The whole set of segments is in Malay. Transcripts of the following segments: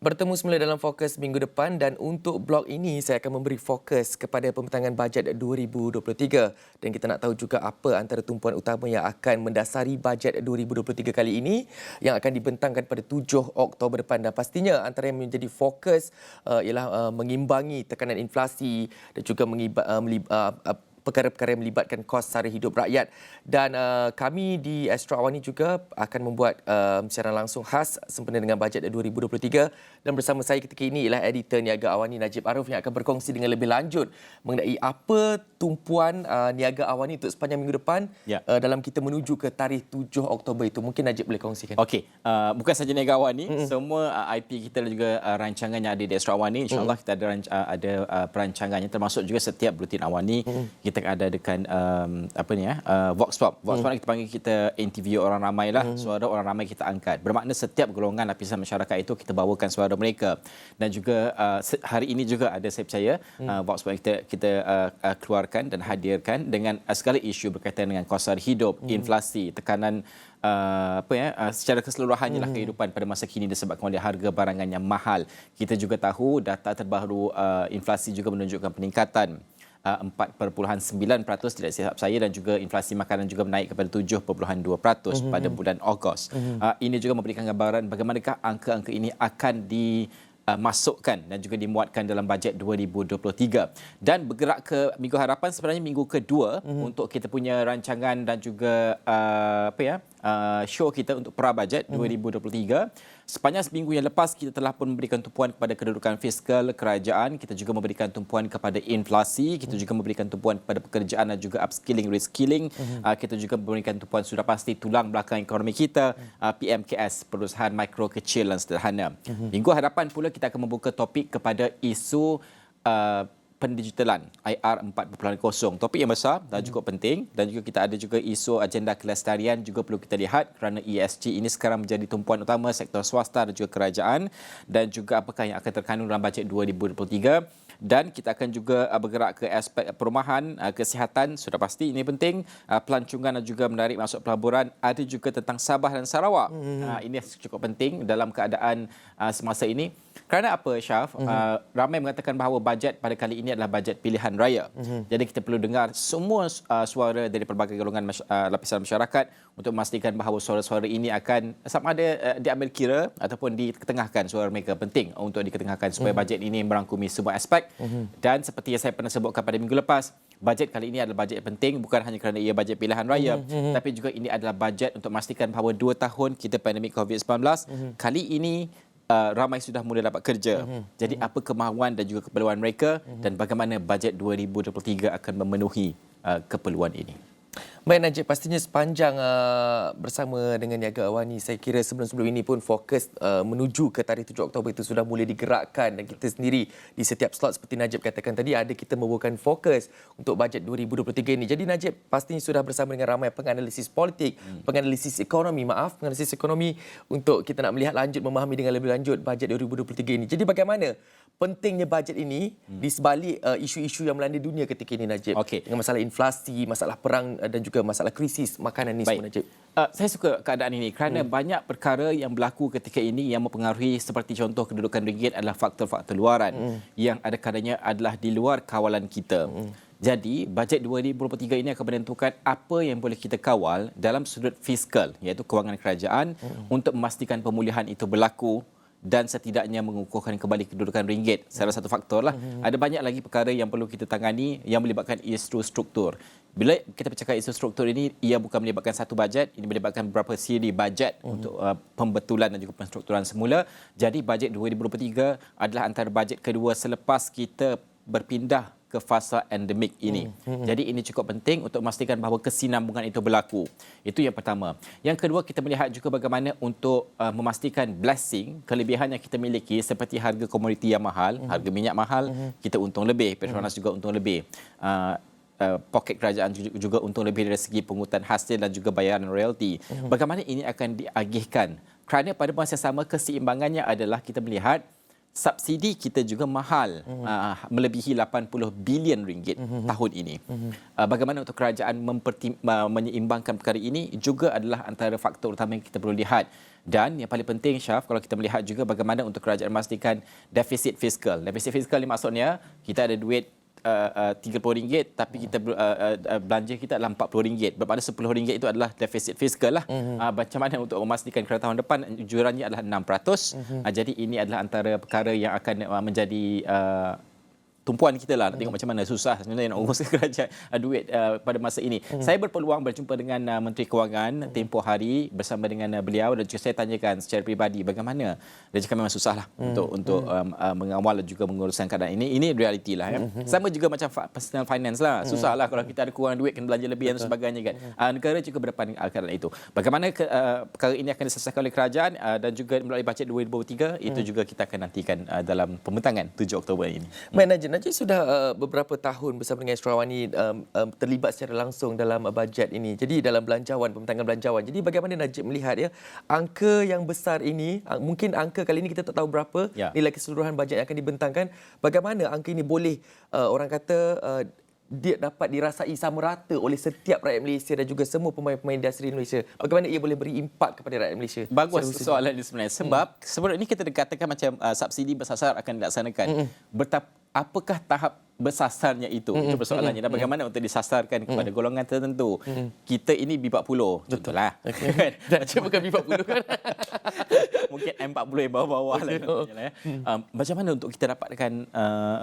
Bertemu semula dalam fokus minggu depan dan untuk blog ini saya akan memberi fokus kepada pembentangan bajet 2023 dan kita nak tahu juga apa antara tumpuan utama yang akan mendasari bajet 2023 kali ini yang akan dibentangkan pada 7 Oktober depan dan pastinya antara yang menjadi fokus ialah mengimbangi tekanan inflasi dan juga perkara-perkara yang melibatkan kos sara hidup rakyat. Dan kami di Astro Awani juga akan membuat siaran langsung khas sempena dengan bajet 2023 dan bersama saya ketika ini ialah editor Niaga Awani Najib Arif yang akan berkongsi dengan lebih lanjut mengenai apa tumpuan Niaga Awani untuk sepanjang minggu depan dalam kita menuju ke tarikh 7 Oktober itu. Mungkin Najib boleh kongsikan. Okey, bukan saja Niaga Awani, semua IP kita dan juga rancangan yang ada di Astro Awani, insya-Allah kita ada perancangannya termasuk juga setiap rutin Awani. Kita adakan Vox Pop. Vox Pop kita panggil, kita interview orang ramai lah, suara orang ramai kita angkat. Bermakna setiap golongan lapisan masyarakat itu kita bawakan suara mereka. Dan juga hari ini juga ada, saya percaya, Vox Pop kita keluarkan dan hadirkan dengan segala isu berkaitan dengan kos sara hidup, inflasi, tekanan secara keseluruhannya lah kehidupan pada masa kini disebabkan oleh harga barangan yang mahal. Kita juga tahu data terbaru inflasi juga menunjukkan peningkatan 4.9% tidak silap saya, dan juga inflasi makanan juga menaik kepada 7.2% pada bulan Ogos. Ini juga memberikan gambaran bagaimanakah angka-angka ini akan dimasukkan dan juga dimuatkan dalam bajet 2023. Dan bergerak ke Minggu Harapan, sebenarnya minggu kedua untuk kita punya rancangan dan juga show kita untuk pra-bajet 2023. Sepanjang seminggu yang lepas, kita telah pun memberikan tumpuan kepada kedudukan fiskal kerajaan. Kita juga memberikan tumpuan kepada inflasi. Kita juga memberikan tumpuan kepada pekerjaan dan juga upskilling, reskilling. Kita juga memberikan tumpuan sudah pasti tulang belakang ekonomi kita, PMKS, perusahaan mikro, kecil dan sederhana. Minggu hadapan pula kita akan membuka topik kepada isu pendigitalan IR 4.0. Topik yang besar dan cukup penting, dan juga kita ada juga isu agenda kelestarian juga perlu kita lihat kerana ESG ini sekarang menjadi tumpuan utama sektor swasta dan juga kerajaan, dan juga apakah yang akan terkandung dalam bajet 2023. Dan kita akan juga bergerak ke aspek perumahan, kesihatan, sudah pasti ini penting, pelancongan dan juga menarik masuk pelaburan, ada juga tentang Sabah dan Sarawak. Ini cukup penting dalam keadaan semasa ini. Kerana apa, Syaf? Ramai mengatakan bahawa bajet pada kali ini adalah bajet pilihan raya. Jadi kita perlu dengar semua suara dari pelbagai golongan lapisan masyarakat untuk memastikan bahawa suara-suara ini akan sama ada diambil kira ataupun diketengahkan. Suara mereka penting untuk diketengahkan supaya bajet ini merangkumi semua aspek. Dan seperti yang saya pernah sebutkan pada minggu lepas, bajet kali ini adalah bajet penting bukan hanya kerana ia bajet pilihan raya, tapi juga ini adalah bajet untuk memastikan bahawa 2 tahun kita pandemik COVID-19, kali ini ramai sudah mula dapat kerja. Jadi apa kemahuan dan juga keperluan mereka dan bagaimana bajet 2023 akan memenuhi keperluan ini. Baik Najib, pastinya sepanjang bersama dengan Niaga Awani, saya kira sebelum-sebelum ini pun fokus menuju ke tarikh 7 Oktober itu sudah mula digerakkan, dan kita sendiri di setiap slot seperti Najib katakan tadi ada kita membawakan fokus untuk bajet 2023 ini. Jadi Najib pastinya sudah bersama dengan ramai penganalisis politik, penganalisis ekonomi untuk kita nak melihat lanjut, memahami dengan lebih lanjut bajet 2023 ini. Jadi bagaimana pentingnya bajet ini di sebalik isu-isu yang melanda dunia ketika ini Najib? Dengan masalah inflasi, masalah perang dan juga masalah krisis makanan ni semua Najib. Saya suka keadaan ini kerana banyak perkara yang berlaku ketika ini yang mempengaruhi, seperti contoh kedudukan ringgit adalah faktor-faktor luaran yang ada kadanya adalah di luar kawalan kita. Jadi bajet 2023 ini akan menentukan apa yang boleh kita kawal dalam sudut fiskal, iaitu kewangan kerajaan, untuk memastikan pemulihan itu berlaku dan setidaknya mengukuhkan kembali kedudukan ringgit. Salah satu faktor lah. Ada banyak lagi perkara yang perlu kita tangani yang melibatkan isu struktur. Bila kita bercakap isu struktur ini, ia bukan melibatkan satu bajet, ini melibatkan beberapa siri bajet untuk pembetulan dan juga penstrukturan semula. Jadi bajet 2023 adalah antara bajet kedua selepas kita berpindah ke fasa endemik ini. Jadi ini cukup penting untuk memastikan bahawa kesinambungan itu berlaku. Itu yang pertama. Yang kedua, kita melihat juga bagaimana untuk memastikan blessing, kelebihan yang kita miliki seperti harga komoditi yang mahal, harga minyak mahal, kita untung lebih, Petronas juga untung lebih. Poket kerajaan juga untung lebih dari segi pungutan hasil dan juga bayaran royalti. Bagaimana ini akan diagihkan? Kerana pada masa yang sama keseimbangannya adalah kita melihat subsidi kita juga mahal, melebihi 80 bilion ringgit tahun ini. Bagaimana untuk kerajaan menyeimbangkan perkara ini juga adalah antara faktor utama yang kita perlu lihat. Dan yang paling penting, Syaf, kalau kita melihat juga bagaimana untuk kerajaan memastikan defisit fiskal. Defisit fiskal ni maksudnya kita ada duit RM30 tapi kita belanja kita adalah RM40. Bermakna RM10 itu adalah defisit fiskal lah. Macam mana untuk memastikan kerana tahun depan jurannya adalah 6%. Jadi ini adalah antara perkara yang akan menjadi tumpuan kita lah. Nak tengok macam mana susah sebenarnya nak uruskan kerajaan duit pada masa ini. Saya berpeluang berjumpa dengan Menteri Kewangan tempoh hari bersama dengan beliau dan juga saya tanyakan secara peribadi bagaimana. Dia cakap memang susah lah untuk mengawal dan juga menguruskan keadaan ini. Ini realiti lah. Sama juga macam personal finance lah. Susah lah kalau kita ada kurang duit kena belanja lebih dan sebagainya kan. Negara juga berdepan keadaan itu. Bagaimana perkara ini akan diselesaikan oleh kerajaan dan juga melalui bajet 2023 itu juga kita akan nantikan dalam pembentangan 7 Oktober ini. Baik Najib sudah beberapa tahun bersama dengan Astro Awani terlibat secara langsung dalam bajet ini. Jadi dalam belanjawan, pembentangan belanjawan. Jadi bagaimana Najib melihat ya angka yang besar ini, mungkin angka kali ini kita tak tahu berapa nilai keseluruhan bajet yang akan dibentangkan. Bagaimana angka ini boleh orang kata dia dapat dirasai sama rata oleh setiap rakyat Malaysia dan juga semua pemain-pemain industri Malaysia. Bagaimana ia boleh beri impak kepada rakyat Malaysia? Bagus soalan ini sebenarnya. Sebab sebelum ini kita katakan macam subsidi bersasar akan dilaksanakan. Apakah tahap bersasarnya itu persoalannya dan bagaimana untuk disasarkan kepada golongan tertentu. Kita ini B40 contohlah. Macam bukan B40 kan. Mungkin M40 yang bawah-bawah lah. Macam mana untuk kita dapatkan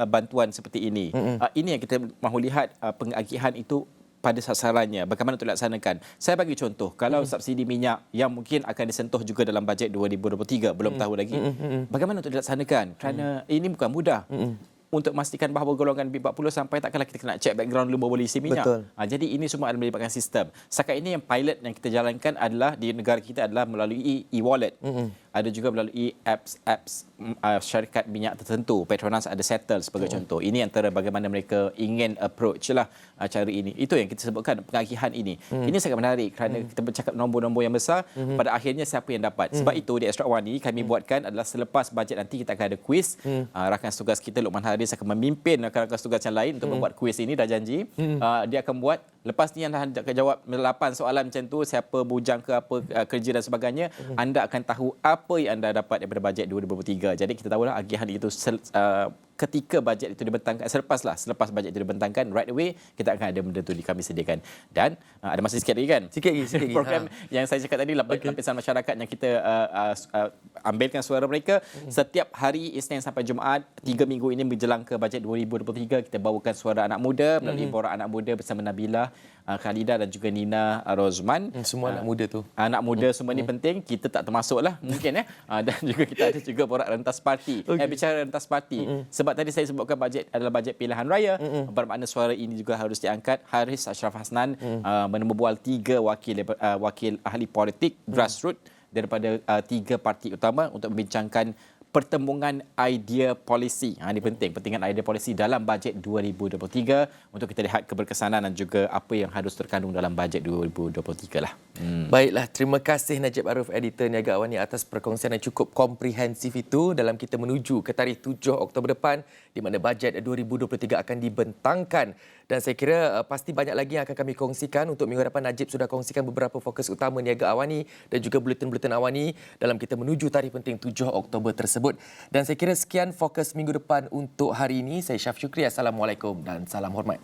bantuan seperti ini? Ini yang kita mahu lihat pengagihan itu pada sasarannya. Bagaimana untuk dilaksanakan? Saya bagi contoh, kalau subsidi minyak yang mungkin akan disentuh juga dalam bajet 2023, belum tahu lagi. Bagaimana untuk dilaksanakan? Kerana ini bukan mudah. Untuk memastikan bahawa golongan B40 sampai takkanlah kita kena check background dulu baru boleh isi minyak. Jadi ini semua adalah melibatkan sistem. Setakat ini yang pilot yang kita jalankan adalah di negara kita adalah melalui e-wallet. Ada juga melalui apps syarikat minyak tertentu. Petronas ada Settle sebagai contoh. Ini antara bagaimana mereka ingin approach lah cara ini. Itu yang kita sebutkan pengagihan ini. Ini sangat menarik kerana kita bercakap nombor-nombor yang besar. Pada akhirnya siapa yang dapat. Sebab itu di Astro Awani kami buatkan adalah selepas bajet nanti kita akan ada kuis. Rakan tugas kita Luqman Haris akan memimpin rakan tugas yang lain untuk membuat kuis ini, dah janji. Dia akan buat. Lepas ni anda akan jawab 8 soalan macam tu, siapa bujang ke apa kerja dan sebagainya, anda akan tahu apa yang anda dapat daripada bajet 2023. Jadi kita tahulah agihan itu ketika bajet itu dibentangkan, selepas bajet itu dibentangkan, right away kita akan ada benda tu kami sediakan. Dan ada masa sikit lagi kan? Sikit lagi. Program yang saya cakap tadi, lapisan masyarakat yang kita ambilkan suara mereka. Setiap hari Isnin sampai Jumaat, 3 minggu ini menjelang ke bajet 2023, kita bawakan suara anak muda melalui Borak Anak Muda bersama Nabila, Khalidah dan juga Nina Rozman. Semua anak muda tu. Anak muda semua ni penting. Kita tak termasuk lah mungkin dan juga kita ada juga Borak Rentas Parti. Bicara Rentas Parti. Sebab tadi saya sebutkan bajet adalah bajet pilihan raya. Bermakna suara ini juga harus diangkat. Haris Ashraf Hasnan membual 3 wakil ahli politik grassroots daripada 3 parti utama untuk membincangkan pertembungan idea polisi. Ini penting, pentingan idea polisi dalam bajet 2023 untuk kita lihat keberkesanan dan juga apa yang harus terkandung dalam bajet 2023 lah. Baiklah, terima kasih Najib Arif, editor Niaga Awani atas perkongsian yang cukup komprehensif itu dalam kita menuju ke tarikh 7 Oktober depan di mana bajet 2023 akan dibentangkan. Dan saya kira pasti banyak lagi yang akan kami kongsikan. Untuk minggu depan Najib sudah kongsikan beberapa fokus utama Niaga Awani dan juga buletin-buletin Awani dalam kita menuju tarikh penting 7 Oktober tersebut. Dan saya kira sekian fokus minggu depan untuk hari ini. Saya Syaf Syukri. Assalamualaikum dan salam hormat.